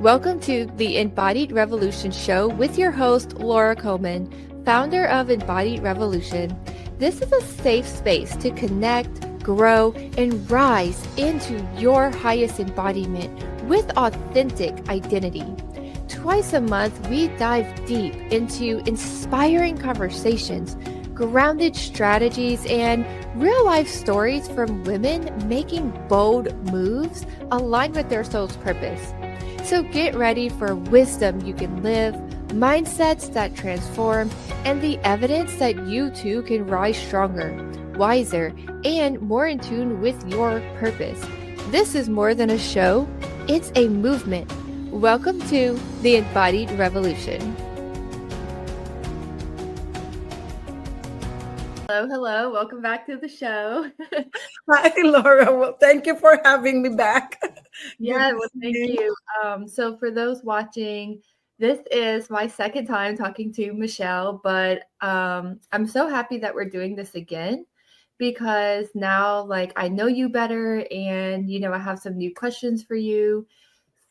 Welcome to the Embodied Revolution Show with your host, Lora Coleman, founder of Embodied Revolution. This is a safe space to connect, grow, and rise into your highest embodiment with authentic identity. Twice a month, we dive deep into inspiring conversations, grounded strategies, and real-life stories from women making bold moves aligned with their soul's purpose. So get ready for wisdom you can live, mindsets that transform, and the evidence that you too can rise stronger, wiser, and more in tune with your purpose. This is more than a show, it's a movement. Welcome to the Embodied Revolution. Hello. Welcome back to the show. Hi, Laura. Well, thank you for having me back. Yeah, well, thank you. So for those watching, this is my second time talking to Michelle, but I'm so happy that we're doing this again because now, I know you better and, I have some new questions for you.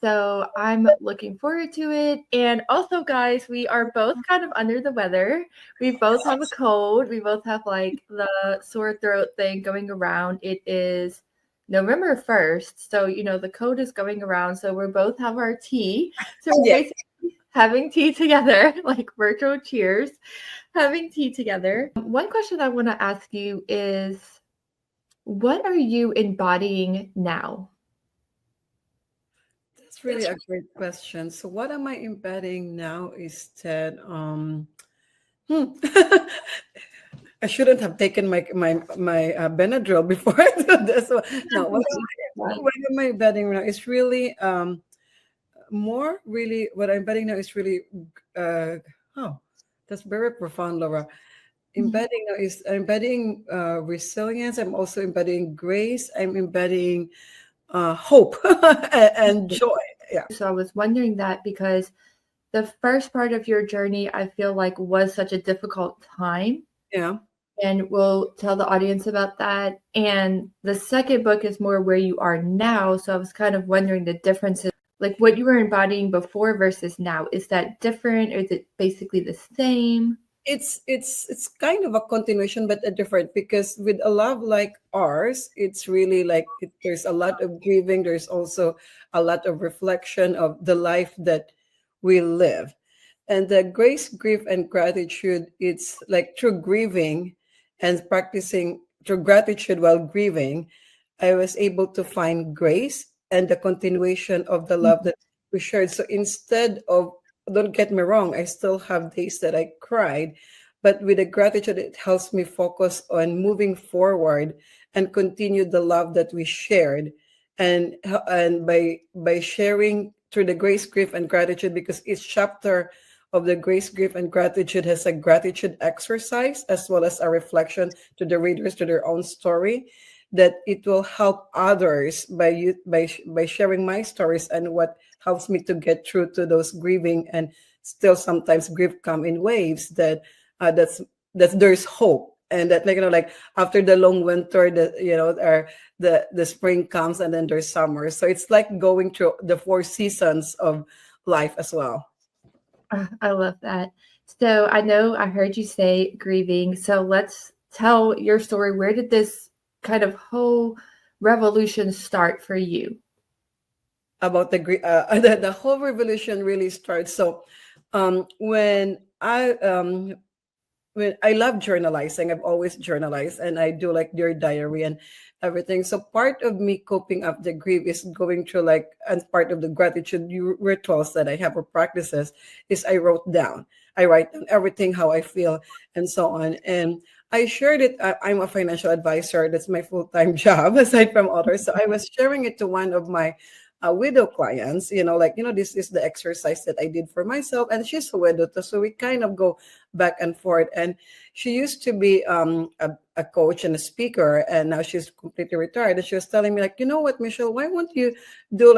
So I'm looking forward to it. And also, guys, we are both kind of under the weather. We both have a cold. We both have the sore throat thing going around. It is November 1st. So, the cold is going around. So we both have our tea. So we're basically having tea together, like virtual cheers, having tea together. One question I want to ask you is, what are you embodying now? That's really a great question. So, what am I embedding now is that I shouldn't have taken my Benadryl before I do this. So, no, what am I embedding now is really more really what I'm embedding now is really that's very profound, Laura. Embedding now is embedding resilience. I'm also embedding grace. I'm embedding hope and joy. Yeah. So I was wondering that because the first part of your journey, I feel like was such a difficult time. Yeah. And we'll tell the audience about that. And the second book is more where you are now. So I was kind of wondering the differences, like what you were embodying before versus now. Is that different or is it basically the same? It's kind of a continuation but a different, because with a love like ours, it's really there's a lot of grieving. There's also a lot of reflection of the life that we live, and the grace, grief, and gratitude, it's like through grieving and practicing through gratitude while grieving, I was able to find grace and the continuation of the love that we shared. So instead of, don't get me wrong, I still have days that I cried, but with the gratitude, it helps me focus on moving forward and continue the love that we shared. And by sharing through the grace, grief, and gratitude, because each chapter of the grace, grief, and gratitude has a gratitude exercise as well as a reflection to the readers to their own story, that it will help others by sharing my stories and what helps me to get through to those grieving. And still sometimes grief come in waves, that's there's hope, and that after the long winter, the spring comes, and then there's summer. So it's like going through the 4 seasons of life as well. I love that. So I know I heard you say grieving. So let's tell your story. Where did this kind of whole revolution start for you? About the whole revolution really starts. So when I love journalizing, I've always journalized, and I do your diary and everything. So part of me coping up the grief is going through and part of the gratitude rituals that I have, or practices, is I write down everything, how I feel and so on. And I shared it. I'm a financial advisor. That's my full-time job aside from others. So I was sharing it to one of my widow clients, this is the exercise that I did for myself, and she's a widow too, so we kind of go back and forth. And she used to be a coach and a speaker, and now she's completely retired. And she was telling me, you know what, Michelle, why won't you do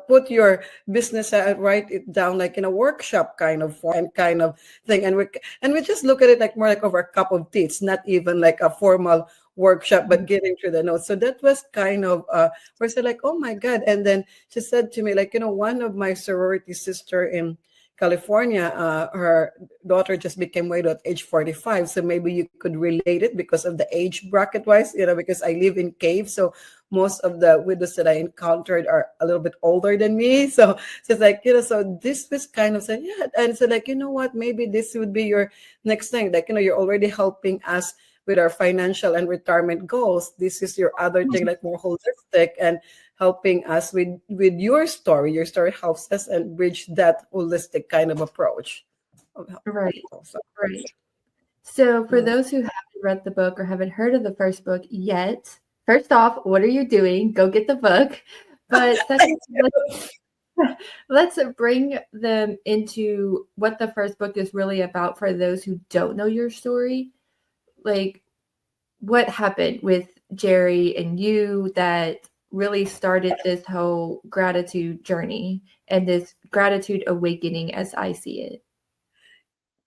put your business, write it down in a workshop kind of form and kind of thing, and we just look at it more over a cup of tea. It's not even a formal workshop, but getting through the notes. So that was kind of where I said like, oh my God. And then she said to me, like, one of my sorority sister in California, her daughter just became widowed at age 45. So maybe you could relate it because of the age bracket wise, because I live in cave. So most of the widows that I encountered are a little bit older than me. So it's like, so this was kind of said, yeah. And so like, you know what, maybe this would be your next thing. Like, you're already helping us with our financial and retirement goals. This is your other thing, like more holistic and helping us with your story. Your story helps us and bridge that holistic kind of approach. Right. Also. Right. So for Yeah. those who haven't read the book or haven't heard of the first book yet, first off, what are you doing? Go get the book. But second, let's bring them into what the first book is really about for those who don't know your story. Like, what happened with Jerry and you that really started this whole gratitude journey and this gratitude awakening as I see it?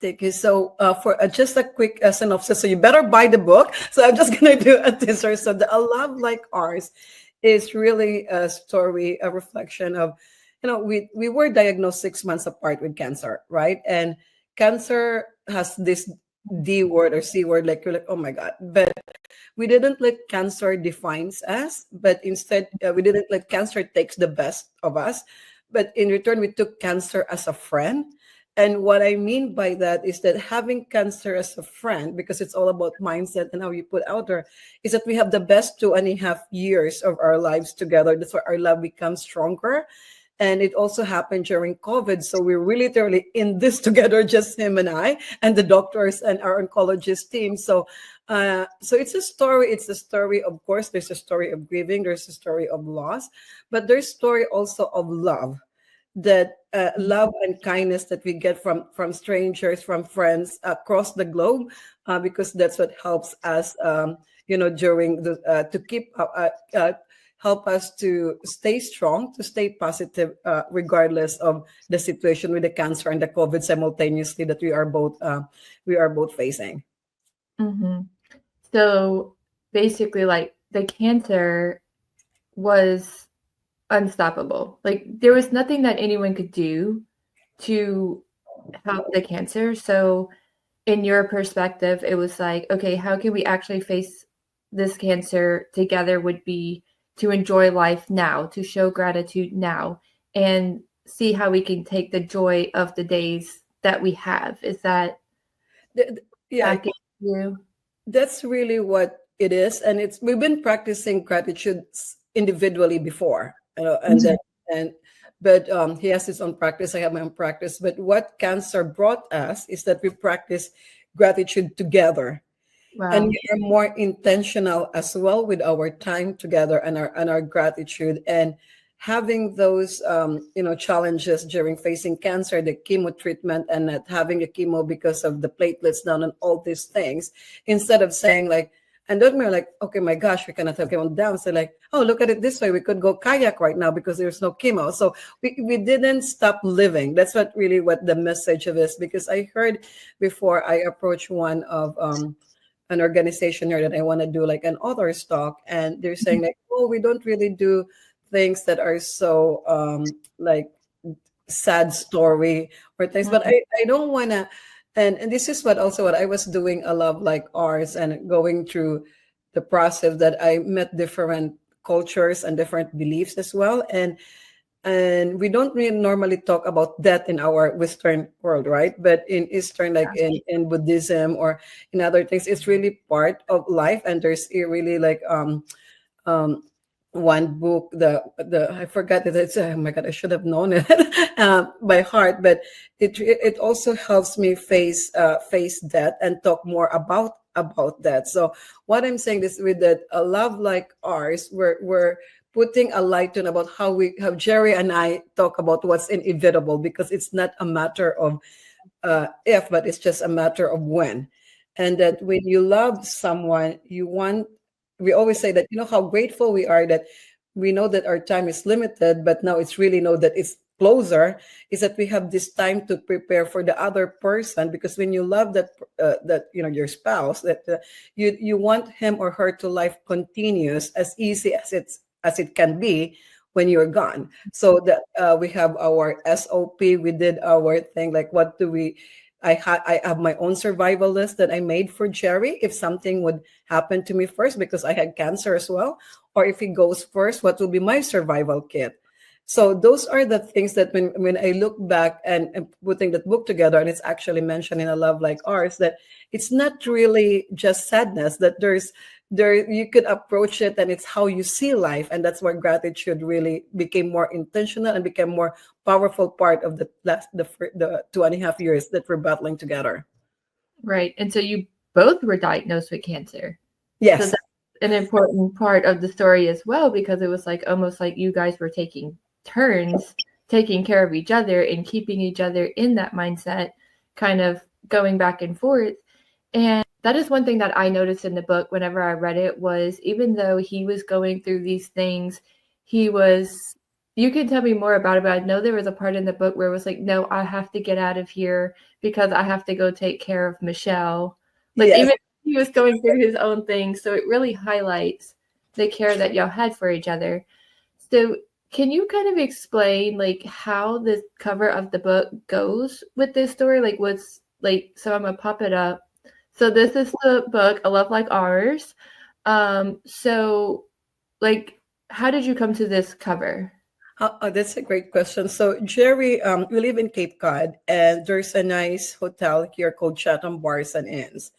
Thank you. So, for just a quick synopsis, so you better buy the book. So, I'm just going to do a teaser. So, A Love Like Ours is really a story, a reflection of, we were diagnosed 6 months apart with cancer, right? And cancer has this D word or C word, like you're like, oh my God. But we didn't let cancer defines us, but instead we didn't let cancer takes the best of us. But in return, we took cancer as a friend. And what I mean by that is that having cancer as a friend, because it's all about mindset and how you put out there, is that we have the best 2.5 years of our lives together. That's why our love becomes stronger. And it also happened during COVID. So we're really literally in this together, just him and I, and the doctors and our oncologist team. So it's a story. It's a story, of course, there's a story of grieving, there's a story of loss, but there's story also of love, that love and kindness that we get from strangers, from friends across the globe, because that's what helps us, during the to keep help us to stay strong, to stay positive, regardless of the situation with the cancer and the COVID simultaneously that we are both facing. Mm-hmm. So basically, like, the cancer was unstoppable. Like, there was nothing that anyone could do to help the cancer. So in your perspective, it was like, okay, how can we actually face this cancer together would be to enjoy life now, to show gratitude now, and see how we can take the joy of the days that we have. Is that Yeah, back in you? that's really what it is, and we've been practicing gratitude individually before, and then and but he has his own practice. I have my own practice. But what cancer brought us is that we practice gratitude together, and Wow. we are more intentional as well with our time together and our gratitude, and having those challenges during facing cancer, the chemo treatment, and not having a chemo because of the platelets down and all these things, instead of saying like, and then we're like, okay, my gosh, we cannot have chemo down. So like, oh, look at it this way, we could go kayak right now because there's no chemo. So we didn't stop living. That's what the message of this, because I heard before I approached one of an organization here that I want to do like an author's talk, and they're saying like, oh, we don't really do things that are so like sad story or things, but I don't want to. And this is what I was doing a love like ours, and going through the process that I met different cultures and different beliefs as well, and we don't really normally talk about that in our Western world, right? But in Eastern, like in Buddhism or in other things, it's really part of life. And there's a really like um one book, the I forgot it. It's, oh my God, I should have known it by heart. But it also helps me face that and talk more about that. So what I'm saying is, with that a love like ours, we're putting a light on about how Jerry and I talk about what's inevitable, because it's not a matter of if, but it's just a matter of when. And that when you love someone, we always say that, how grateful we are that we know that our time is limited, but now it's really know that closer is that we have this time to prepare for the other person, because when you love that your spouse, that you want him or her to life continues as easy as it can be when you're gone. So that we have our SOP, we did our thing, like what do we I have my own survival list that I made for Jerry if something would happen to me first, because I had cancer as well, or if he goes first, what will be my survival kit. So those are the things that when I look back and putting that book together, and it's actually mentioned in A Love Like Ours, that it's not really just sadness, that there you could approach it, and it's how you see life, and that's where gratitude really became more intentional and became more powerful part of the 2.5 years that we're battling together. Right. And so you both were diagnosed with cancer. So Yes. that's an important part of the story as well, because it was like almost like you guys were taking turns taking care of each other and keeping each other in that mindset, kind of going back and forth. And that is one thing that I noticed in the book whenever I read it, was even though he was going through these things, you can tell me more about it, but I know there was a part in the book where it was like, no, I have to get out of here because I have to go take care of Michelle. Like, Yes. even he was going through his own thing. So it really highlights the care that y'all had for each other. So can you kind of explain like how the cover of the book goes with this story? Like what's like, so I'm gonna pop it up. So this is the book, A Love Like Ours. So like, how did you come to this cover? That's a great question. So, Jerry, we live in Cape Cod, and there's a nice hotel here called Chatham Bars and Inns,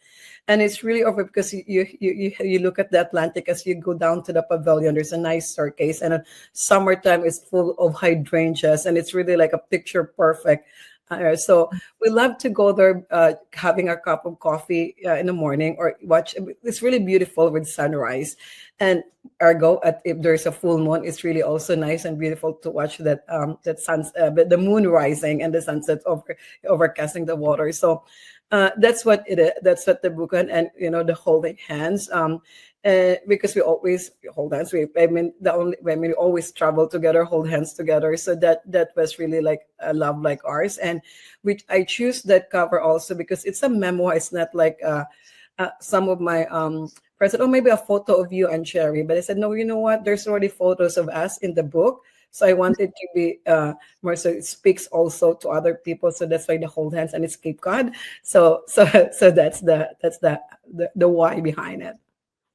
and it's really over because you look at the Atlantic as you go down to the pavilion. There's a nice staircase, and summertime is full of hydrangeas, and it's really like a picture perfect. So we love to go there, having a cup of coffee in the morning, or watch. It's really beautiful with sunrise, and ergo, if there's a full moon, it's really also nice and beautiful to watch that the moon rising and the sunset overcasting the water. So that's what it is. That's what the book, and the holding hands. Because we always hold hands. We always travel together, hold hands together. So that was really like A Love Like Ours, and which I choose that cover also because it's a memoir. It's not like some of my friends said, oh, maybe a photo of you and Cherry, but I said, no, you know what? There's already photos of us in the book. So I wanted to be more, so it speaks also to other people. So that's why the hold hands, and it's Cape Cod. So that's the why behind it.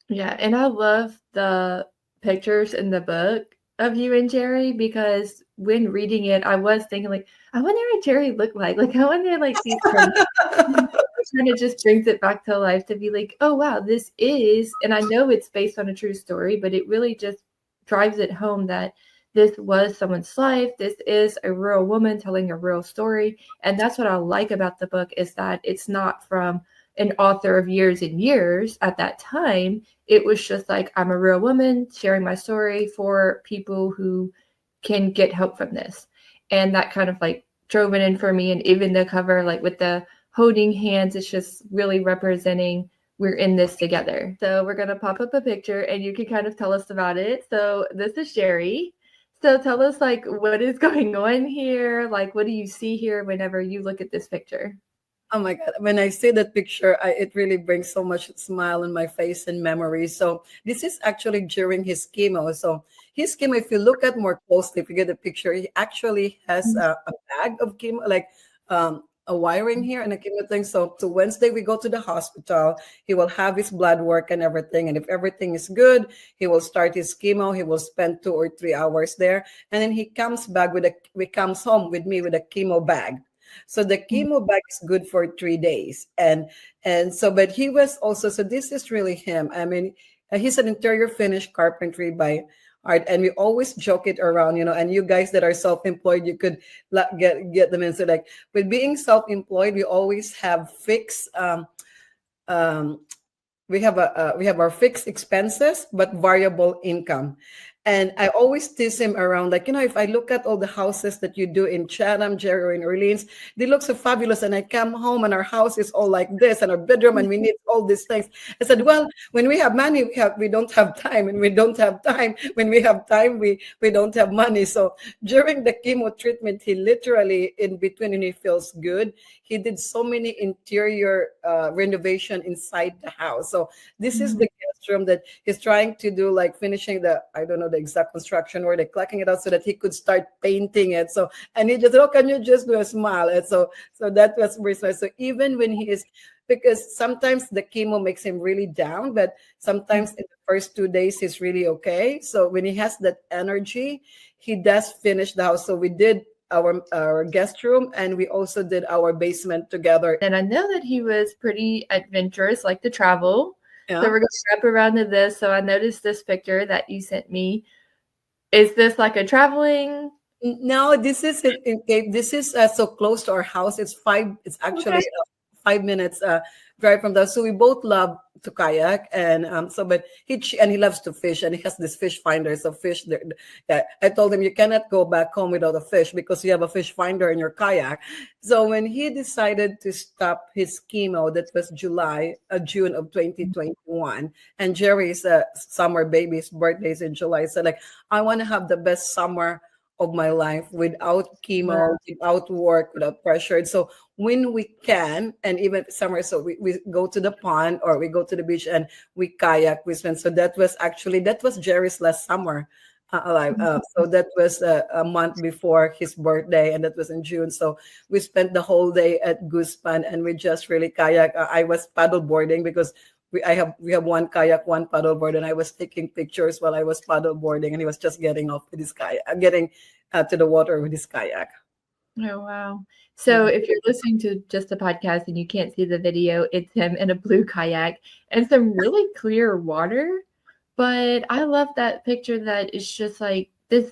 Yeah, and I love the pictures in the book of you and Jerry, because when reading it, I was thinking like, I wonder what Jerry looked like. Like, I wonder like these kind of just brings it back to life to be like, oh wow, this is, and I know it's based on a true story, but it really just drives it home that this was someone's life. This is a real woman telling a real story. And that's what I like about the book, is that it's not from an author of years and years at that time. It was just like, I'm a real woman sharing my story for people who can get hope from this. And that kind of like drove it in for me. And even the cover, like with the holding hands, it's just really representing we're in this together. So we're going to pop up a picture and you can kind of tell us about it. So this is Sherry. So tell us like what is going on here? Like, what do you see here whenever you look at this picture? Oh my God. When I see that picture, it really brings so much smile on my face and memory. So this is actually during his chemo. So his chemo, if you look at more closely, if you get the picture, he actually has a bag of chemo, like a wiring here and a chemo thing. So Wednesday we go to the hospital. He will have his blood work and everything. And if everything is good, he will start his chemo. He will spend 2 or 3 hours there. And then he comes back he comes home with me with a chemo bag. So the chemo bag is good for 3 days. And so, but he was also, so this is really him. I mean, he's an interior finish carpentry by art. And we always joke it around, and you guys that are self-employed, you could get them in. So like with being self-employed, we always have fixed, um, we have our fixed expenses, but variable income. And I always tease him around, like, if I look at all the houses that you do in Chatham, Jerry, or in Orleans, they look so fabulous. And I come home and our house is all like this, and our bedroom, and we need all these things. I said, well, when we have money, we don't have time. And we don't have time. When we have time, we don't have money. So during the chemo treatment, he literally, in between, and he feels good, he did so many interior renovation inside the house. So this is the guest room that he's trying to do, like finishing the, I don't know the exact construction, or they're clacking it out so that he could start painting it. So, and he just, oh, can you just do a smile? And so that was very nice. So even when he is, because sometimes the chemo makes him really down, but sometimes in the first 2 days he's really okay. So when he has that energy, he does finish the house. So we did our guest room, and we also did our basement together. And I know that he was pretty adventurous, like to travel. Yeah. So we're going to wrap around to this. So I noticed this picture that you sent me. Is this like a traveling? No, this is this is so close to our house. It's actually 5 minutes drive from there. So we both love to kayak, and but he loves to fish, and he has this fish finder. So fish there. Yeah, I told him you cannot go back home without a fish because you have a fish finder in your kayak. So when he decided to stop his chemo, that was June of 2021, and Jerry's summer baby's birthday is in July. So like, I want to have the best summer of my life without chemo, without work, without pressure. So when we can, and even summer, so we go to the pond or we go to the beach and we kayak, we spend. So that was Jerry's last summer alive. So that was a month before his birthday, and that was in June. So we spent the whole day at Goose Pond, and we just really kayak. I was paddle boarding because we have one kayak, one paddleboard, and I was taking pictures while I was paddleboarding, and he was just getting off with his kayak, getting to the water with his kayak. Oh, wow. So if you're listening to just the podcast and you can't see the video, it's him in a blue kayak and some really clear water. But I love that picture that it's just like this.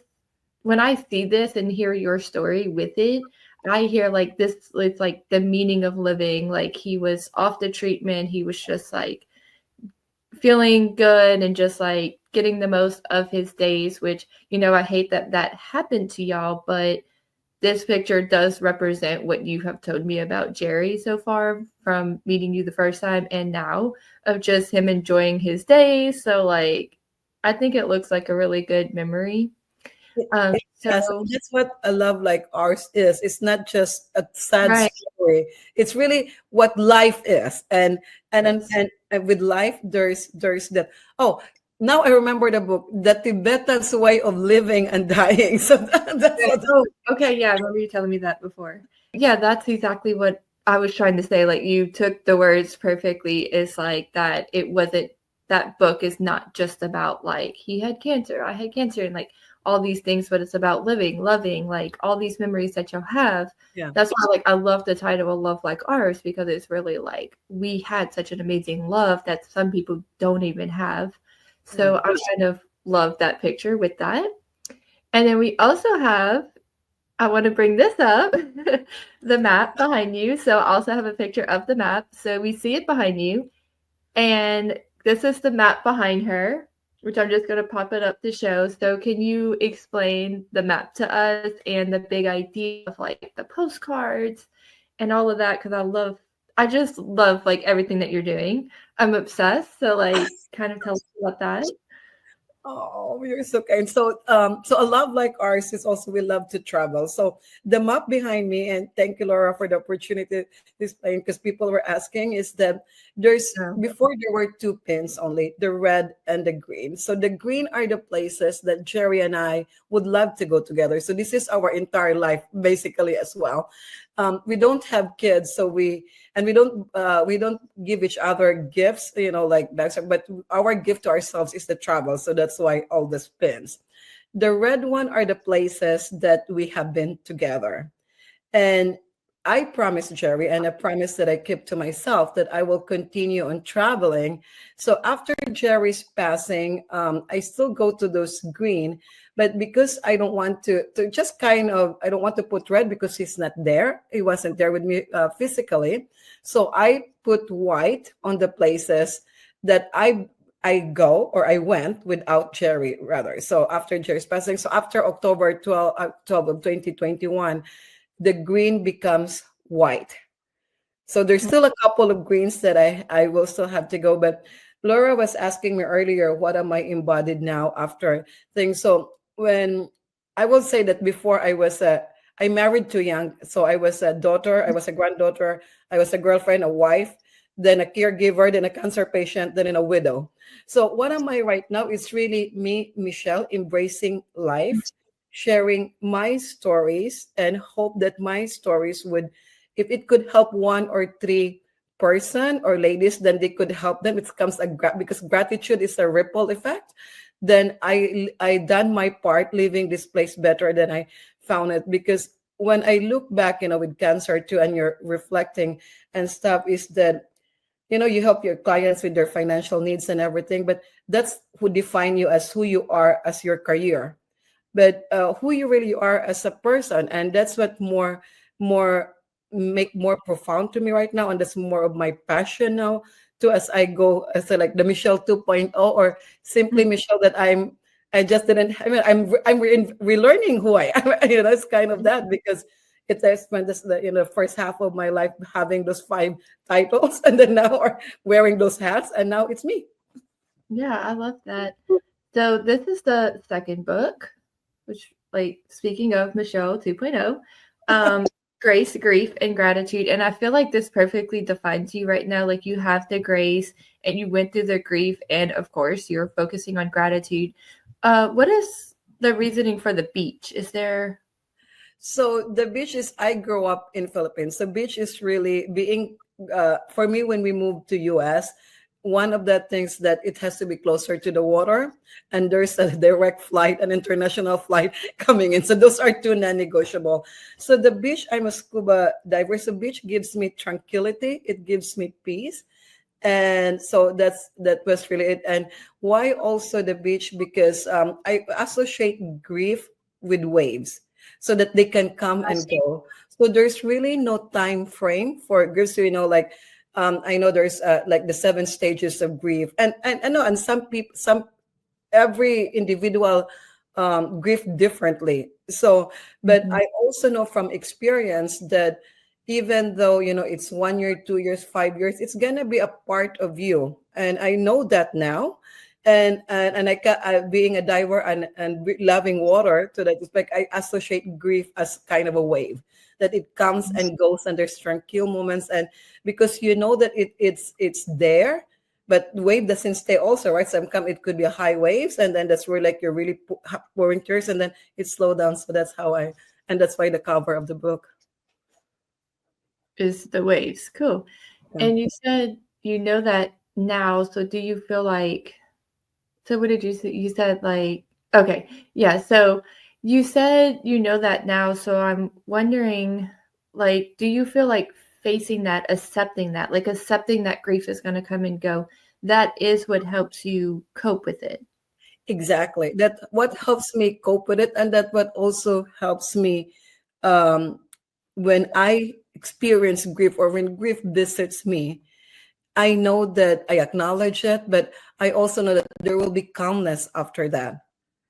When I see this and hear your story with it, I hear like this, it's like the meaning of living. Like he was off the treatment. He was just like feeling good and just like getting the most of his days, which, I hate that happened to y'all, but this picture does represent what you have told me about Jerry so far from meeting you the first time and now, of just him enjoying his days. So like, I think it looks like a really good memory. So that's what a love like ours is. It's not just a sad story. It's really what life is, and with life, there's that. Oh, now I remember the book, The Tibetan's Way of Living and Dying. So okay, yeah, I remember you telling me that before. Yeah, that's exactly what I was trying to say. Like, you took the words perfectly. It's like that. It wasn't, that book is not just about like he had cancer, I had cancer, and like all these things, but it's about living, loving, like all these memories that you'll have. Yeah. That's why like I love the title, A Love Like Ours, because it's really like we had such an amazing love that some people don't even have. So I kind of love that picture with that. And then we also have, I want to bring this up, the map behind you. So I also have a picture of the map. So we see it behind you. And this is the map behind her, which I'm just going to pop it up to show. So can you explain the map to us and the big idea of like the postcards and all of that? Because I just love like everything that you're doing. I'm obsessed. So like kind of tell us about that. Oh, you're so kind. So a love like ours is also, we love to travel. So the map behind me, and thank you, Laura, for the opportunity to explain, because people were asking, is that before there were two pins only, the red and the green. So the green are the places that Jerry and I would love to go together. So this is our entire life basically as well. We don't have kids, so we don't give each other gifts, like that. But our gift to ourselves is the travel. So that's why all the spins. The red one are the places that we have been together. And I promised Jerry, and I promised that I keep to myself, that I will continue on traveling. So after Jerry's passing, I still go to those green, but because I don't want to just kind of, I don't want to put red because he's not there. He wasn't there with me physically. So I put white on the places that I I went without Jerry rather. So after Jerry's passing, so after October 12 of 2021, the green becomes white. So there's still a couple of greens that I will still have to go. But Laura was asking me earlier, what am I embodied now after things? So when I will say that before I married too young. So I was a daughter, I was a granddaughter, I was a girlfriend, a wife, then a caregiver, then a cancer patient, then a widow. So what am I right now? It's really me, Michelle, embracing life, sharing my stories, and hope that my stories would, if it could help one or three person or ladies, then they could help them. It comes because gratitude is a ripple effect. Then I done my part, leaving this place better than I found it. Because when I look back, with cancer too, and you're reflecting and stuff, is that you help your clients with their financial needs and everything, but that's who define you as who you are as your career, but who you really are as a person. And that's what more make more profound to me right now, and that's more of my passion now too, as I go as a, like the Michelle 2.0, or simply Michelle that I just didn't, I mean, relearning who I am. It's kind of that, because I spent the first half of my life having those five titles, and then now are wearing those hats, and now it's me. Yeah, I love that. So this is the second book, which, like, speaking of Michelle 2.0, grace, grief, and gratitude. And I feel like this perfectly defines you right now. Like, you have the grace and you went through the grief, and of course you're focusing on gratitude. What is the reasoning for the beach? Is there So the beach is, I grew up in Philippines. The beach is really being, for me, when we moved to US, one of the things that it has to be closer to the water, and there's a direct flight, an international flight coming in. So those are two non-negotiable. So the beach, I'm a scuba diver. So beach gives me tranquility. It gives me peace. And so that was really it. And why also the beach? Because I associate grief with waves, so that they can come and go. So there's really no time frame for grief. So like, I know there's like the seven stages of grief, and I know, and some people, every individual grieve differently. So, but Mhm. I also know from experience that even though it's 1 year, 2 years, 5 years, it's gonna be a part of you, and I know that now. And being a diver and loving water, to that respect, I associate grief as kind of a wave, that it comes and goes, and there's tranquil moments, and because that it's there, but the wave doesn't stay also, right? Sometimes it could be a high waves, and then that's where like you're really pouring tears, and then it slow down. So that's how and that's why the cover of the book. is the waves? Cool. Yeah. And you said you know that now. So do you feel like, so what did you say? You said like, okay, yeah. So you said you know that now. So I'm wondering, like, do you feel like facing that, like accepting that grief is going to come and go, that is what helps you cope with it? Exactly. That what helps me cope with it, and that what also helps me um, when I experience grief, or when grief visits me. I know that I acknowledge it, but I also know that there will be calmness after that.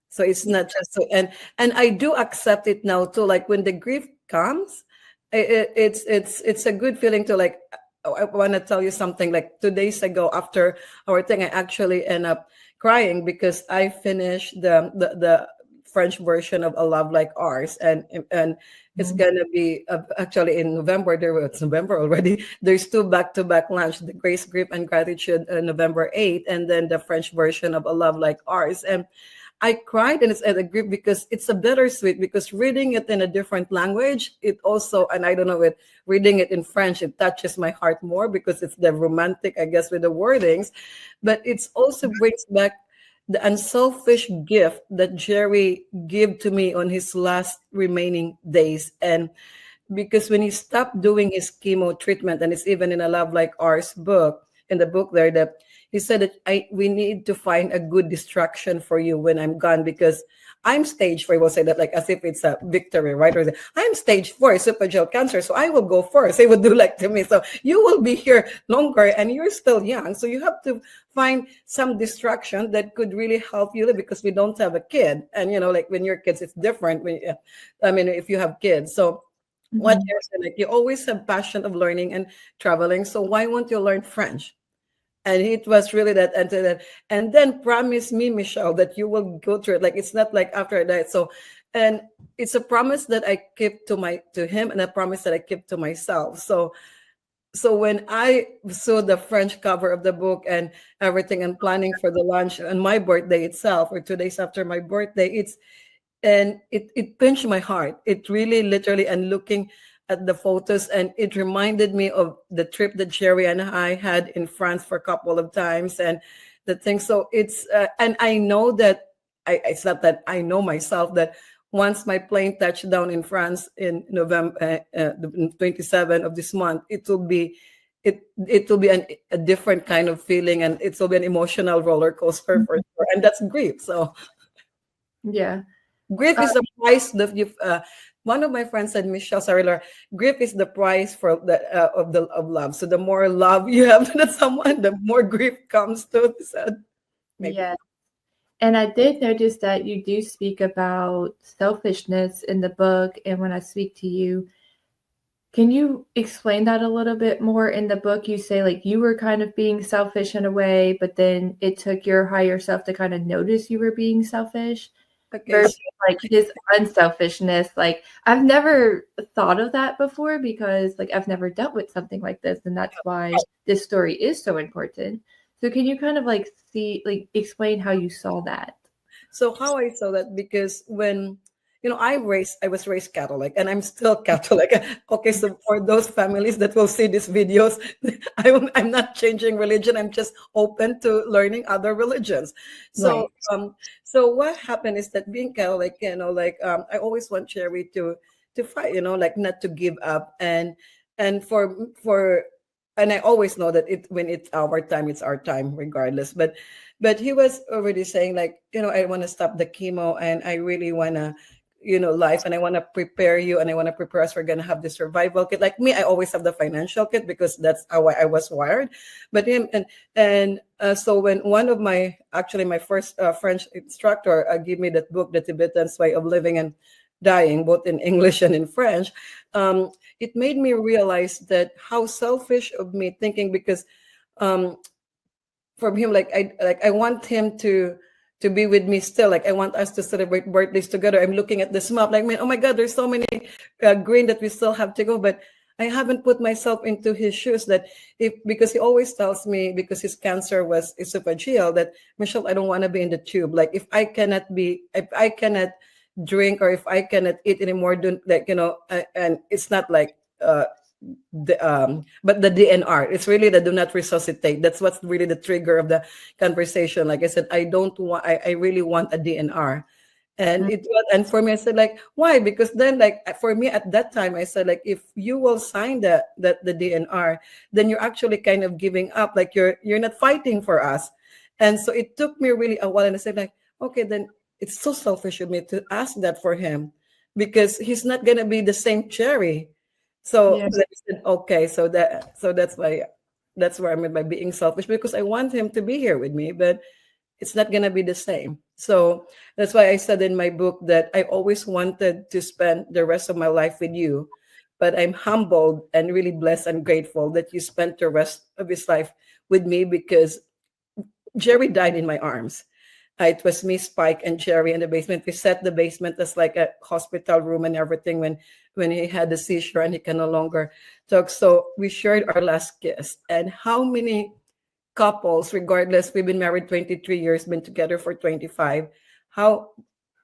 So it's not just so, and I do accept it now too. Like when the grief comes, it's a good feeling to like. I want to tell you something. Like 2 days ago, after our thing, I actually end up crying because I finished the French version of A Love Like Ours, and it's Mhm. gonna be actually in November. It's November already. There's two back-to-back launch: the Grace, Grief, and Gratitude, November 8th, and then the French version of A Love Like Ours. And I cried, and it's at a grip because it's a bittersweet, because reading it in a different language, it also, and I don't know, it reading it in French, it touches my heart more because it's the romantic, I guess, with the wordings, but it's also brings back the unselfish gift that Jerry gave to me on his last remaining days. And because when he stopped doing his chemo treatment, and it's even in A Love Like Ours book, in the book there, that he said that we need to find a good distraction for you when I'm gone, because I'm stage 4. He will say that like as if it's a victory, right? Or I'm stage 4 esophageal cancer, so I will go first. He would do like to me. So you will be here longer, and you're still young, so you have to find some distraction that could really help you live, because we don't have a kid, and like when you're kids, it's different. I mean, if you have kids, so what Mhm. you're saying, like you always have passion of learning and traveling, so why won't you learn French? And it was really that, and then promise me, Michelle, that you will go through it. Like it's not like after that. So, and it's a promise that I keep to him, and a promise that I keep to myself. So when I saw the French cover of the book and everything, and planning for the launch on my birthday itself, or 2 days after my birthday, it pinched my heart. It really literally, and looking at the photos, and it reminded me of the trip that Jerry and I had in France for a couple of times, and the thing. So and I know that it's not that I know myself that once my plane touched down in France in November, the 27th of this month, it will be a different kind of feeling, and it will be an emotional roller coaster for sure, and that's grief. So Yeah. grief Uh, is the price that you. One of my friends said, Michelle, sorry, Laura, grief is the price for the of love. So the more love you have to someone, the more grief comes to. Said maybe. yeah. And I did notice that you do speak about selfishness in the book. And when I speak to you, can you explain that a little bit more? In the book, you say like you were kind of being selfish in a way, but then it took your higher self to kind of notice you were being selfish Okay, versus so like his unselfishness. Like I've never thought of that before because like I've never dealt with something like this, and that's why this story is so important. So can you kind of like explain how you saw that? So how I saw that, because when I was raised Catholic, and I'm still Catholic. Okay, so for those families that will see these videos, I'm not changing religion. I'm just open to learning other religions. So Right. so what happened is that being Catholic, I always want Cherry to fight, like not to give up, and for and I always know that when it's our time regardless. But he was already saying like, I want to stop the chemo, and I really want to, life, and I want to prepare you, and I want to prepare us. We're going to have the survival kit. Like me, I always have the financial kit because that's how I was wired. But him, so when one of my first French instructor gave me that book, The Tibetan's Way of Living and Dying, both in English and in French, it made me realize that how selfish of me thinking, because um, from him, I want him to be with me still. Like I want us to celebrate birthdays together. I'm looking at this map, like, man, oh my God, there's so many green that we still have to go. But I haven't put myself into his shoes, that if because he always tells me, because his cancer was esophageal, that Michelle, I don't want to be in the tube. Like if I cannot drink, or if I cannot eat anymore, don't, like, and it's not like but the DNR, it's really the do not resuscitate. That's what's really the trigger of the conversation. Like I said, I really want a DNR. And and for me, I said like, why? Because then, like, for me at that time, I said like, if you will sign the DNR, then you're actually kind of giving up, like you're not fighting for us. And so it took me really a while, and I said like, okay, then it's so selfish of me to ask that for him, because he's not gonna be the same Cherry. So Yeah. I said, okay, so that's where I'm at by being selfish, because I want him to be here with me, but it's not gonna be the same. So that's why I said in my book that I always wanted to spend the rest of my life with you, but I'm humbled and really blessed and grateful that you spent the rest of his life with me, because Jerry died in my arms. It was me, Spike, and Jerry in the basement. We set the basement as like a hospital room and everything when he had the seizure and he can no longer talk. So we shared our last kiss. And how many couples, regardless, we've been married 23 years, been together for 25. How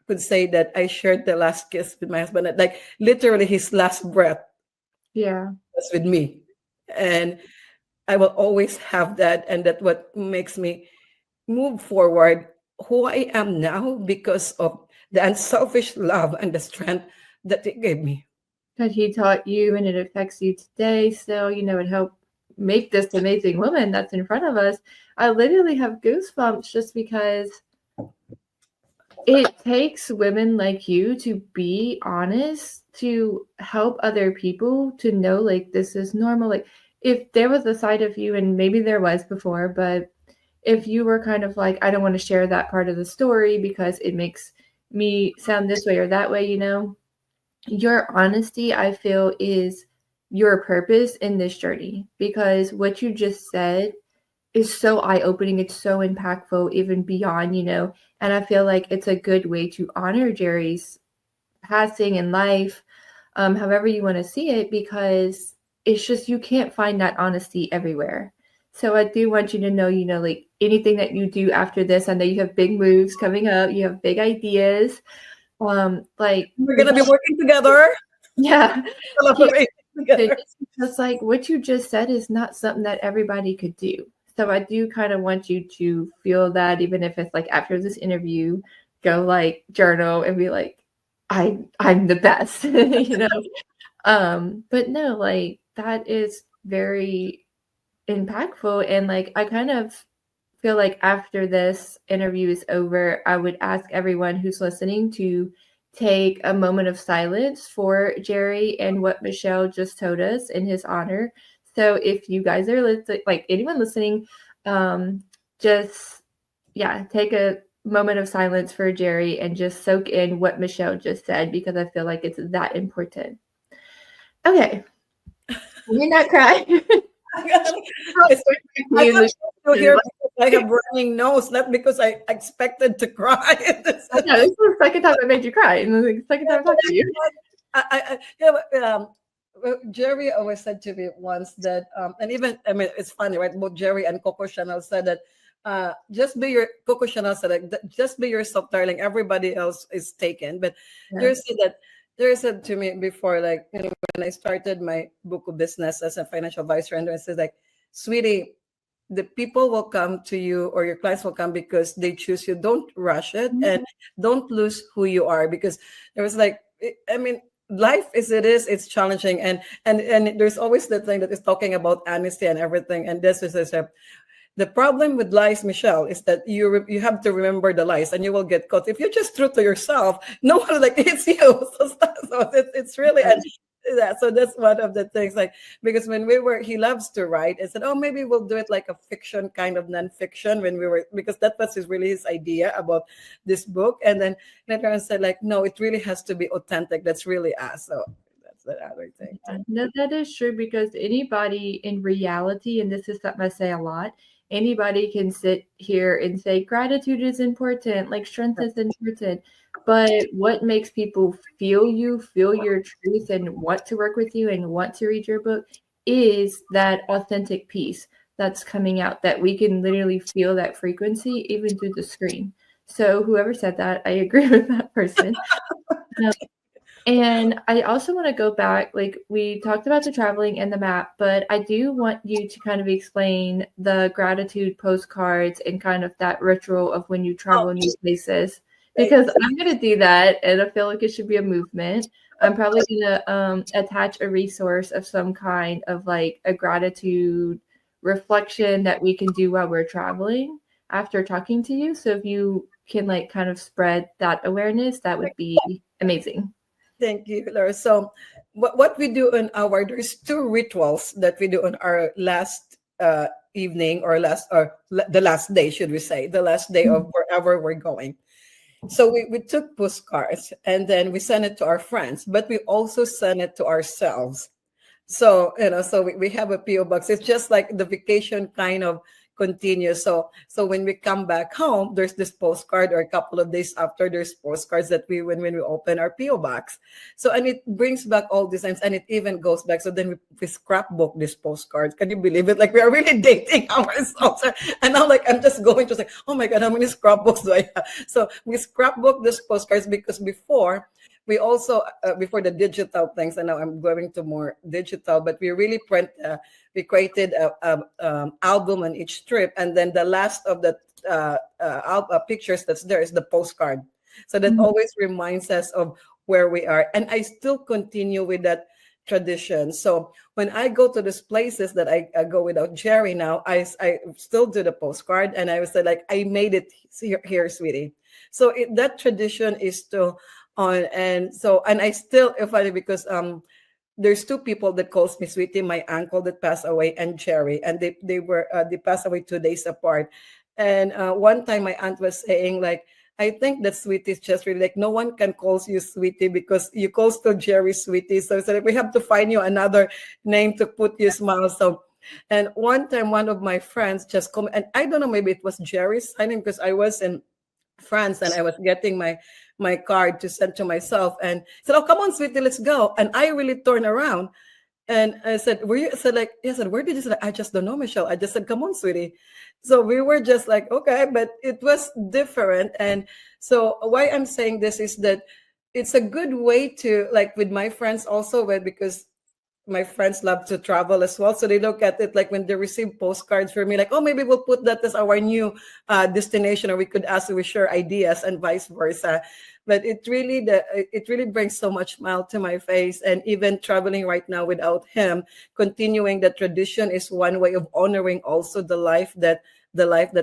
could say that I shared the last kiss with my husband? Like literally his last breath Yeah. was with me. And I will always have that. And that's what makes me move forward who I am now, because of the unselfish love and the strength that it gave me. That he taught you and it affects you today still, it helped make this amazing woman that's in front of us, I literally have goosebumps just because it takes women like you to be honest, to help other people to know like this is normal. Like if there was a side of you, and maybe there was before, but if you were kind of like, I don't want to share that part of the story because it makes me sound this way or that way, your honesty, I feel, is your purpose in this journey, because what you just said is so eye-opening. It's so impactful, even beyond, and I feel like it's a good way to honor Jerry's passing in life, however you want to see it, because it's just, you can't find that honesty everywhere. So I do want you to know, like anything that you do after this, I know you have big moves coming up, you have big ideas. Like We're gonna be working together. yeah, Collaborating together. it's just like what you just said is not something that everybody could do. So I do kind of want you to feel that, even if it's like after this interview, go like journal and be like, I'm the best, But no, like that is very impactful. And like I kind of feel like after this interview is over, I would ask everyone who's listening to take a moment of silence for Jerry and what Michelle just told us in his honor. So if you guys are like anyone listening, just take a moment of silence for Jerry and just soak in what Michelle just said, because I feel like it's that important. Okay. You're not crying. It's, I thought you here because I have running nose, not because I expected to cry. I know, this is the second time I made you cry, and the second time I talked to you. Well, Jerry always said to me once that, and even, I mean, it's funny, right? Both Jerry and Coco Chanel said that, Coco Chanel said that, just be yourself, darling. Everybody else is taken. But Jerry said that, Jerry said to me before, like, when I started my buku business as a financial advisor, and I said, like, sweetie, the people will come to you, or your clients will come because they choose you. Don't rush it, and don't lose who you are, because there was like, I mean, life is, it's challenging, and there's always the thing that is talking about honesty and everything, and this is the problem with lies, Michelle, is that you have to remember the lies, and you will get caught if you're just true to yourself. No one like it's you. So it's really, and so that's one of the things, like, because when he loves to write, and said, oh, maybe we'll do it like a fiction kind of nonfiction, when we were, because that was his idea about this book. And then later on said, like, no, it really has to be authentic. That's really us. So that's the other thing. No, that is true, because anybody in reality, and this is something I say a lot, anybody can sit here and say gratitude is important, like strength is important. But what makes people feel your truth, and want to work with you and want to read your book is that authentic piece that's coming out, that we can literally feel that frequency even through the screen. So whoever said that, I agree with that person. And I also want to go back, like we talked about the traveling and the map, but I do want you to kind of explain the gratitude postcards and kind of that ritual of when you travel new places, because I'm going to do that, and I feel like it should be a movement. I'm probably going to attach a resource of some kind of like a gratitude reflection that we can do while we're traveling after talking to you. So if you can like kind of spread that awareness, that would be amazing. Thank you, Laura. So what we do there's two rituals that we do on our last evening, or the last day, should we say, the last day of wherever we're going. So we took postcards, and then we sent it to our friends, but we also sent it to ourselves. So, so we have a PO box. It's just like the vacation kind of continues. So when we come back home, there's this postcard, or a couple of days after, there's postcards that when we open our PO box. So, and it brings back all these things, and it even goes back. So then we scrapbook this postcards. Can you believe it? Like, we are really dating ourselves. And now, like, I'm just going to say, oh my God, how many scrapbooks do I have? So we scrapbook these postcards, because before, we also, before the digital things, and now I'm going to more digital, but we really we created a album on each strip, and then the last of the pictures that's there is the postcard. So that always reminds us of where we are. And I still continue with that tradition. So when I go to these places that I go without Jerry now, I still do the postcard, and I was like, I made it here, sweetie. So that tradition is still on, and so, and I still, funny because there's two people that calls me sweetie, my uncle that passed away and Jerry, and they passed away 2 days apart. And one time my aunt was saying like, I think that sweetie is just really like, no one can call you sweetie because you call still Jerry sweetie. So it's like we have to find you another name to put you smile. So, and one time one of my friends just come, and I don't know, maybe it was Jerry's signing because I was in France and I was getting my card to send to myself, and said, "Oh, come on, sweetie, let's go." And I really turned around and I said, "Were you?" I said, like, "Yes." I said, "Where did you?" Said, "I just don't know, Michelle." I just said, "Come on, sweetie." So we were just like, okay, but it was different. And so why I'm saying this is that it's a good way to, like, with my friends also, because my friends love to travel as well. So they look at it like when they receive postcards for me, like, oh, maybe we'll put that as our new destination, or we could ask, we share ideas and vice versa. But it really brings so much smile to my face. And even traveling right now without him, continuing the tradition is one way of honoring also the life that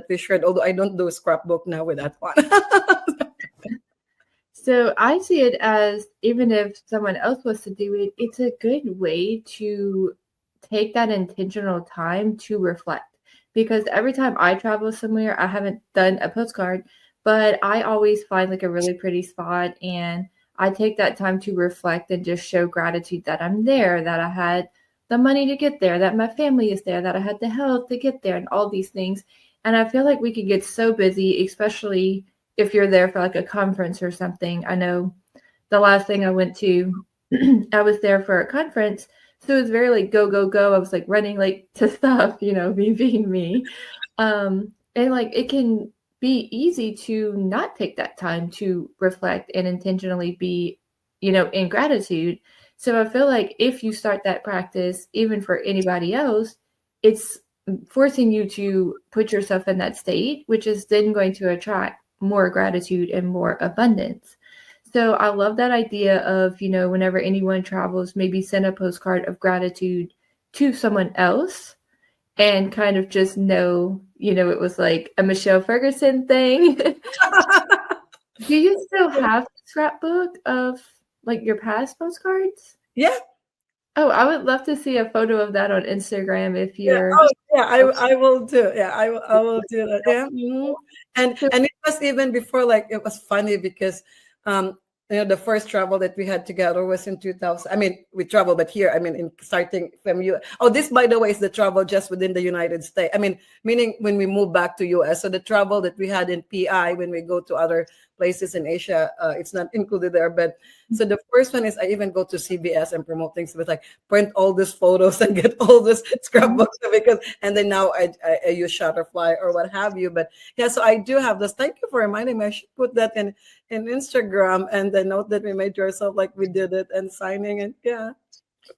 we shared. Although I don't do a scrapbook now with that one. So I see it as, even if someone else was to do it, it's a good way to take that intentional time to reflect. Because every time I travel somewhere, I haven't done a postcard, but I always find like a really pretty spot, and I take that time to reflect and just show gratitude that I'm there, that I had the money to get there, that my family is there, that I had the health to get there, and all these things. And I feel like we could get so busy, especially if you're there for like a conference or something. I know the last thing I went to, I was there for a conference. So it was very like go, go, go. I was like running like to stuff, me being me. And like it can be easy to not take that time to reflect and intentionally be, in gratitude. So I feel like if you start that practice, even for anybody else, it's forcing you to put yourself in that state, which is then going to attract more gratitude and more abundance. So I love that idea of, whenever anyone travels, maybe send a postcard of gratitude to someone else and kind of just know, it was like a Michelle Ferguson thing. Do you still have a scrapbook of like your past postcards? Yeah. Oh, I would love to see a photo of that on Instagram if Yeah. you're. Oh, yeah. I will do. Yeah, I will do that. Yeah. And it was even before, like, it was funny because um the first travel that we had together was in 2000. I mean, we traveled, but here, I mean, in starting from you. Oh, this, by the way, is the travel just within the United States. I mean, meaning when we moved back to US. So the travel that we had in PI when we go to other places in Asia, it's not included there. But so the first one is I even go to CBS and promote things with like print all these photos and get all this scrapbooks because, and then now I use Shutterfly or what have you. But yeah, so I do have this. Thank you for reminding me. I should put that in Instagram and the note that we made to ourselves, like we did it and signing, and yeah.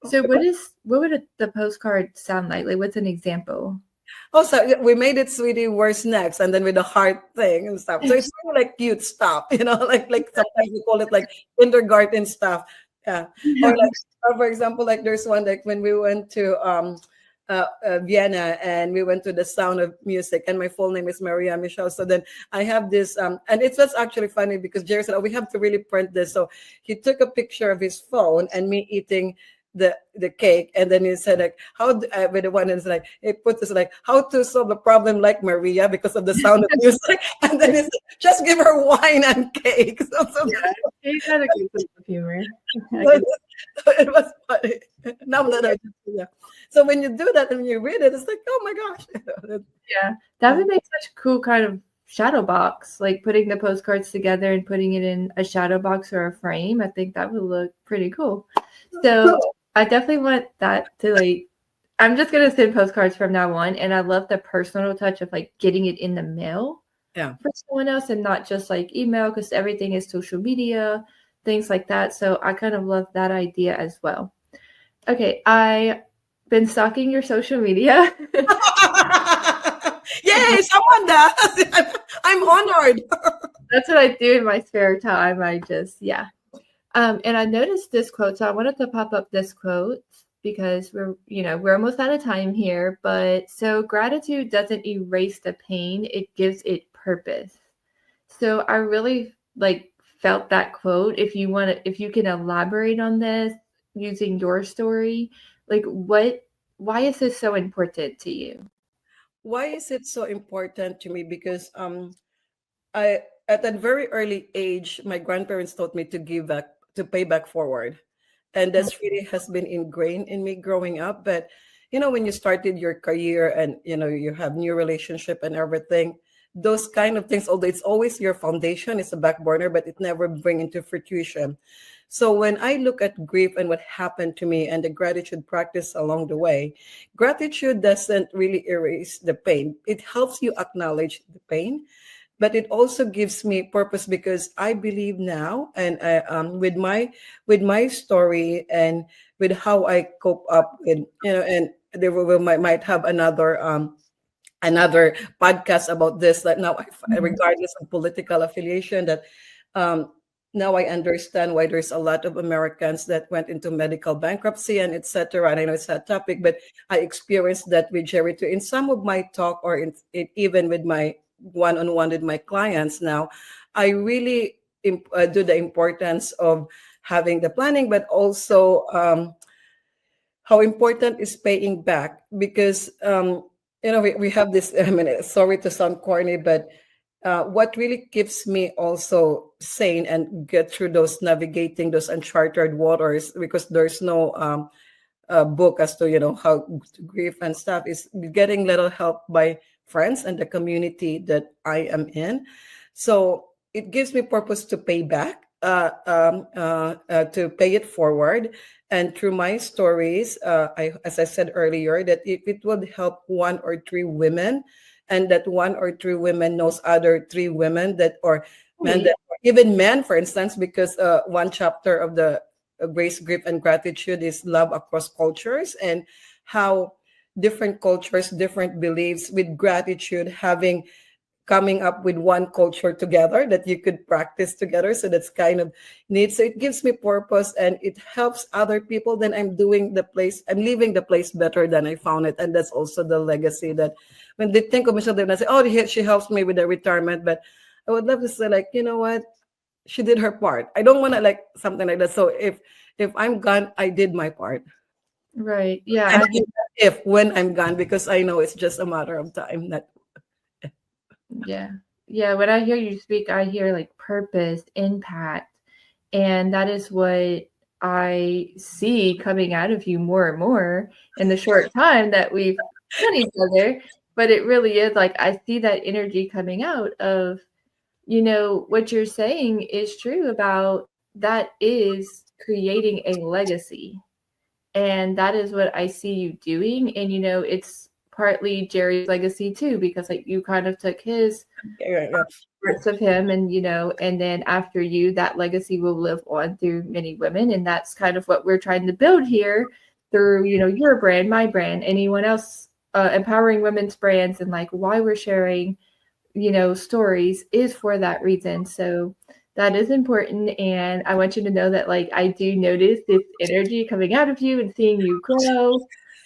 So what would the postcard sound like? Like, what's an example? Also, we made it, sweetie, where's next? And then with the heart thing and stuff. So it's really like cute stuff, like sometimes we call it like kindergarten stuff. Yeah. Or like, or for example, like there's one like when we went to Vienna and we went to the Sound of Music, and my full name is Maria Michelle. So then I have this, and it was actually funny because Jerry said, "Oh, we have to really print this." So he took a picture of his phone and me eating the cake, and then he said like with the one, and it's like he put this like how to solve a problem like Maria because of the Sound of Music, and then he said just give her wine and cake. So Yeah, he had a good sense of humor. so it was funny. Now that yeah. So when you do that and you read it, it's like, oh my gosh. Yeah, that would make such a cool kind of shadow box, like putting the postcards together and putting it in a shadow box or a frame. I think that would look pretty cool. So I definitely want that to like, I'm just going to send postcards from now on. And I love the personal touch of like getting it in the mail for someone else and not just like email, because everything is social media, things like that. So I kind of love that idea as well. Okay, I've been stalking your social media. Yay, someone does. I'm honored. That's what I do in my spare time. I just, yeah. And I noticed this quote, so I wanted to pop up this quote because we're almost out of time here. But so gratitude doesn't erase the pain; it gives it purpose. So I really felt that quote. If you can elaborate on this using your story, why is this so important to you? Why is it so important to me? Because I at a very early age, my grandparents taught me to give back, to pay back forward, and that's really has been ingrained in me growing up. But when you started your career and you have new relationship and everything, those kind of things, although it's always your foundation, it's a back burner, but it never bring into fruition. So when I look at grief and what happened to me and the gratitude practice along the way, gratitude doesn't really erase the pain. It helps you acknowledge the pain, but it also gives me purpose because I believe now, and with my story and with how I cope up with and there might have another podcast about this, that now Mhm. regardless of political affiliation, that um, now I understand why there's a lot of Americans that went into medical bankruptcy and etc. And I know it's that topic, but I experienced that with Jerry too. In some of my talk, or even with my one-on-one with my clients now, I really do the importance of having the planning, but also how important is paying back, because we have this. I mean, sorry to sound corny, but what really keeps me also sane and get through those navigating those uncharted waters, because there's no book as to how to grieve and stuff, is getting little help by friends and the community that I am in. So it gives me purpose to pay back, to pay it forward. And through my stories, as I said earlier, that if it would help one or three women, and that one or three women knows other three women, that or men, Right. that or even men, for instance, because one chapter of the grace, grief, and gratitude is love across cultures, and how different cultures, different beliefs, with gratitude having coming up with one culture together that you could practice together. So that's kind of neat. So it gives me purpose and it helps other people. Then I'm leaving the place better than I found it. And that's also the legacy that when they think of Michelle, they say, oh, she helps me with the retirement. But I would love to say, like, you know what? She did her part. I don't want to like something like that. So if I'm gone, I did my part. Right. Yeah, And I hear. if when I'm gone, because I know it's just a matter of time. That Yeah. Yeah, when I hear you speak, I hear purpose, impact, and that is what I see coming out of you more and more in the short time that we've known each other. But it really is I see that energy coming out of, what you're saying is true about that is creating a legacy. And that is what I see you doing. And, it's partly Jerry's legacy too, because you kind of took his yeah, yeah. parts of him, and and then after you, that legacy will live on through many women. And that's kind of what we're trying to build here through your brand, my brand, anyone else, empowering women's brands, and why we're sharing stories is for that reason. So that is important, and I want you to know that I do notice this energy coming out of you and seeing you grow.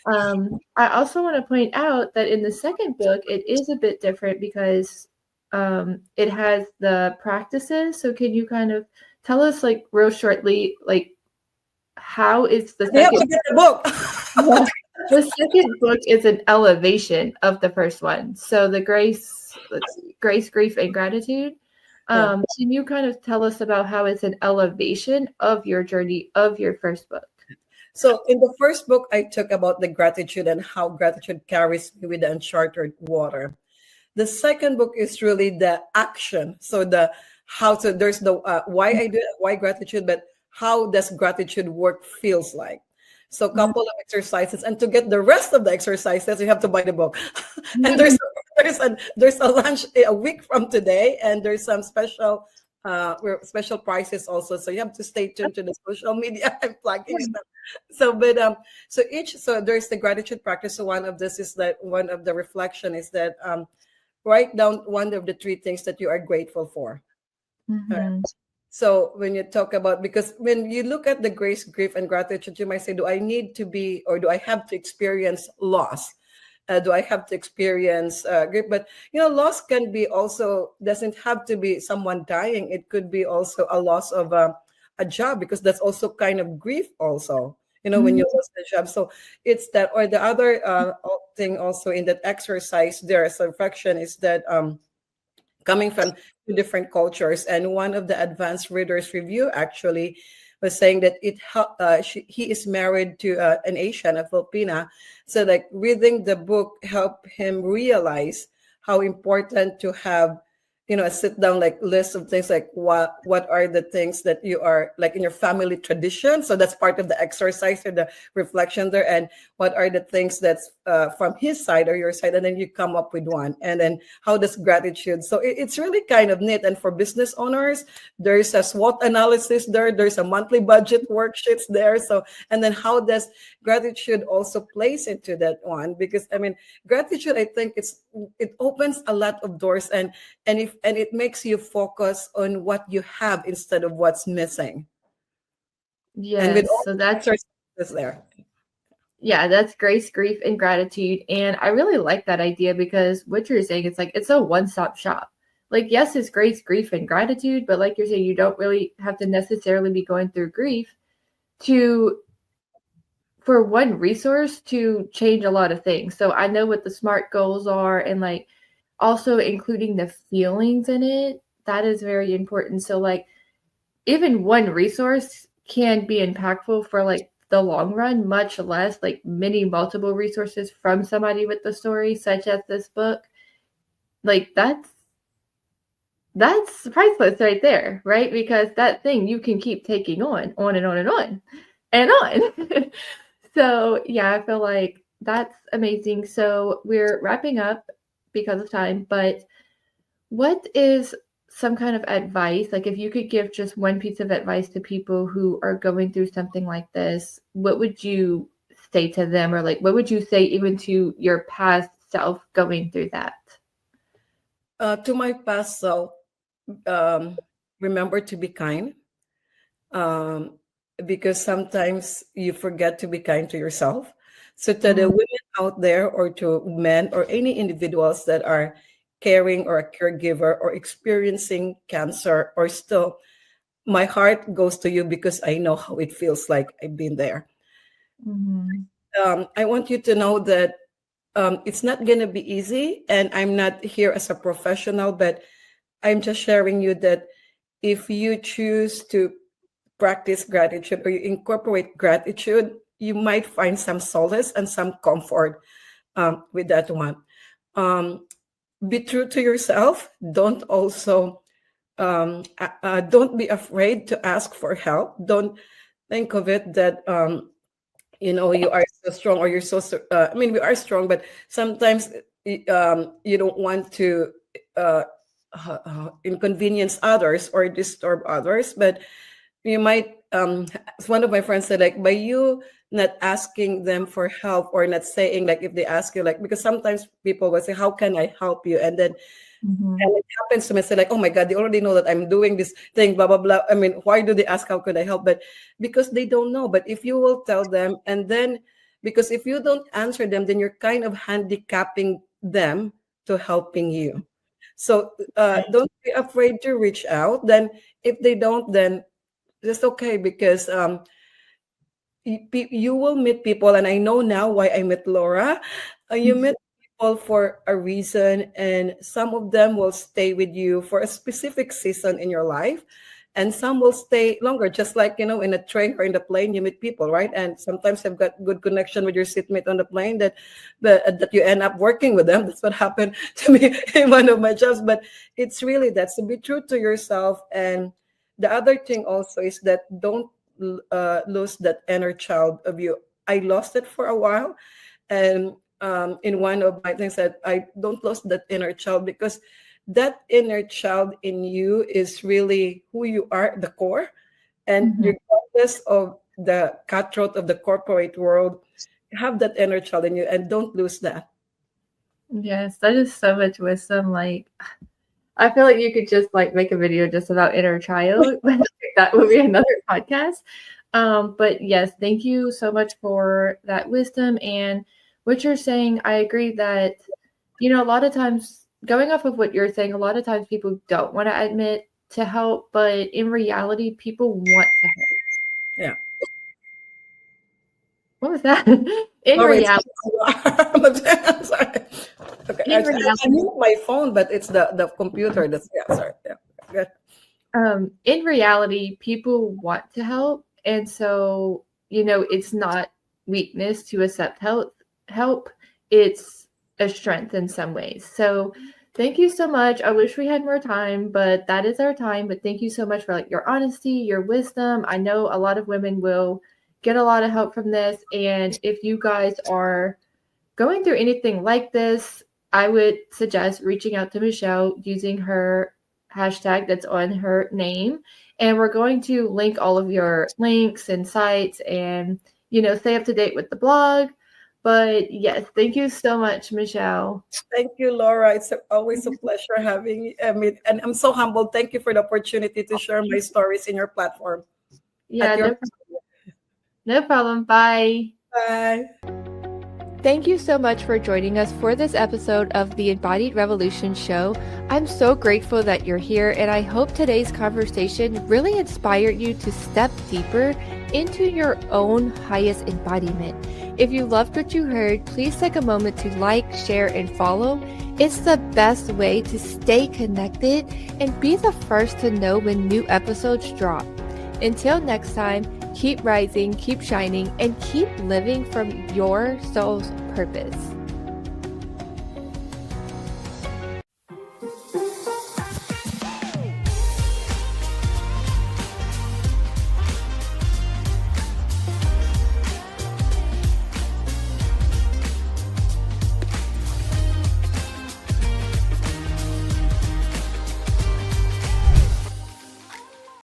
I also want to point out that in the second book it is a bit different because it has the practices. So can you kind of tell us real shortly how is the You have to second? get the book. Yeah. The second book is an elevation of the first one. So the grace, let's see, grace, grief, and gratitude. Yeah. Can you kind of tell us about how it's an elevation of your journey of your first book? So in the first book, I took about the gratitude and how gratitude carries me with the uncharted water. The second book is really the action. So the how to there's the why I do it, why gratitude, but how does gratitude work feels like. So a couple of exercises, and to get the rest of the exercises, you have to buy the book. And Mhm. there's a lunch a week from today, and there's some special prices also. So you have to stay tuned to the social media. I'm plugging stuff. So, but so there's the gratitude practice. So one of this is that one of the reflection is that write down one of the three things that you are grateful for. All right. Mhm. So when you talk about, because when you look at the grace, grief, and gratitude, you might say, do I need to be, or do I have to experience loss? Do I have to experience grief? But loss can be also, doesn't have to be someone dying. It could be also a loss of a job, because that's also kind of grief also. When you Mhm. lost the job. So it's that, or the other thing also in that exercise there as a reflection is that coming from two different cultures. And one of the advanced readers review actually was saying that he is married to an Asian, a Filipina. So like reading the book helped him realize how important to have a sit down like list of things, like what are the things that you are like in your family tradition. So that's part of the exercise or the reflection there. And what are the things that's from his side or your side, and then you come up with one. And then how does gratitude, so it's really kind of neat. And for business owners, there's a SWOT analysis there, there's a monthly budget worksheets there. So, and then how does gratitude also plays into that one? Because I mean, gratitude, I think it opens a lot of doors, and it makes you focus on what you have instead of what's missing. And with Yes, all so the that's exercises there. yeah, that's grace, grief, and gratitude. And I really like that idea because what you're saying, it's like it's a one-stop shop. Like, yes, it's grace, grief, and gratitude, but like you're saying, you don't really have to necessarily be going through grief to for one resource to change a lot of things. So I know what the SMART goals are, and like also including the feelings in it, that is very important. So like even one resource can be impactful for like the long run, much less like many multiple resources from somebody with the story, such as this book. Like that's priceless right there, right? Because that thing you can keep taking on and on and on and on. So yeah, I feel like that's amazing. So we're wrapping up because of time, but what is some kind of advice, like if you could give just one piece of advice to people who are going through something like this, what would you say to them? Or like what would you say even to your past self going through that? To my past self, um, remember to be kind, um, because sometimes you forget to be kind to yourself. So, to the Mhm. women out there, or to men, or any individuals that are caring or a caregiver or experiencing cancer, or still, my heart goes to you because I know how it feels like. I've been there. Mhm. I want you to know that it's not going to be easy, and I'm not here as a professional, but I'm just sharing you that if you choose to practice gratitude, or you incorporate gratitude, you might find some solace and some comfort with that one. Um, be true to yourself. Don't be afraid to ask for help. Don't think of it that you are so strong, or you're I mean, we are strong, but sometimes you don't want to uh, inconvenience others or disturb others. But you might as one of my friends said, like, by you not asking them for help, or not saying, like, if they ask you, like, because sometimes people will say, how can I help you? And then Mhm. and it happens to me. I say, like, oh my God, they already know that I'm doing this thing, blah, blah, blah. I mean, why do they ask, how could I help? But because they don't know. But if you will tell them, and then, because if you don't answer them, then you're kind of handicapping them to helping you. So don't be afraid to reach out. Then if they don't, then it's okay, because you will meet people, and I know now why I met Laura. You meet people for a reason, and some of them will stay with you for a specific season in your life, and some will stay longer. Just like, in a train or in the plane, you meet people, right? And sometimes you've got good connection with your seatmate on the plane, that you end up working with them. That's what happened to me in one of my jobs. But it's really that. So be true to yourself. And the other thing also is that don't lose that inner child of you. I lost it for a while, and in one of my things, that I don't lose that inner child, because that inner child in you is really who you are, the core, and Mhm. regardless of the cutthroat of the corporate world, have that inner child in you, and don't lose that. Yes, that is so much wisdom. Like I feel like you could just like make a video just about inner child. That would be another podcast. But yes, thank you so much for that wisdom and what you're saying. I agree that, a lot of times, going off of what you're saying, a lot of times people don't want to admit to help, but in reality, people want to help. Yeah. What was that? In Oh, it's reality, I'm sorry. Okay, in I reality, moved my phone, but it's the computer. That's yeah. Sorry. Yeah. Good. in reality, people want to help, and so it's not weakness to accept help. It's a strength in some ways. So thank you so much. I wish we had more time, but that is our time. But thank you so much for like your honesty, your wisdom. I know a lot of women will get a lot of help from this, and if you guys are going through anything like this, I would suggest reaching out to Michelle using her hashtag that's on her name. And we're going to link all of your links and sites and, stay up to date with the blog. But yes, thank you so much, Michelle. Thank you, Laura. It's always a pleasure having you. I mean, and I'm so humbled. Thank you for the opportunity to share my stories in your platform. Yeah, At your no problem. Bye. bye. Thank you so much for joining us for this episode of the Embodied Revolution Show. I'm so grateful that you're here, and I hope today's conversation really inspired you to step deeper into your own highest embodiment. If you loved what you heard, please take a moment to like, share, and follow. It's the best way to stay connected and be the first to know when new episodes drop. Until next time, keep rising, keep shining, and keep living from your soul's purpose.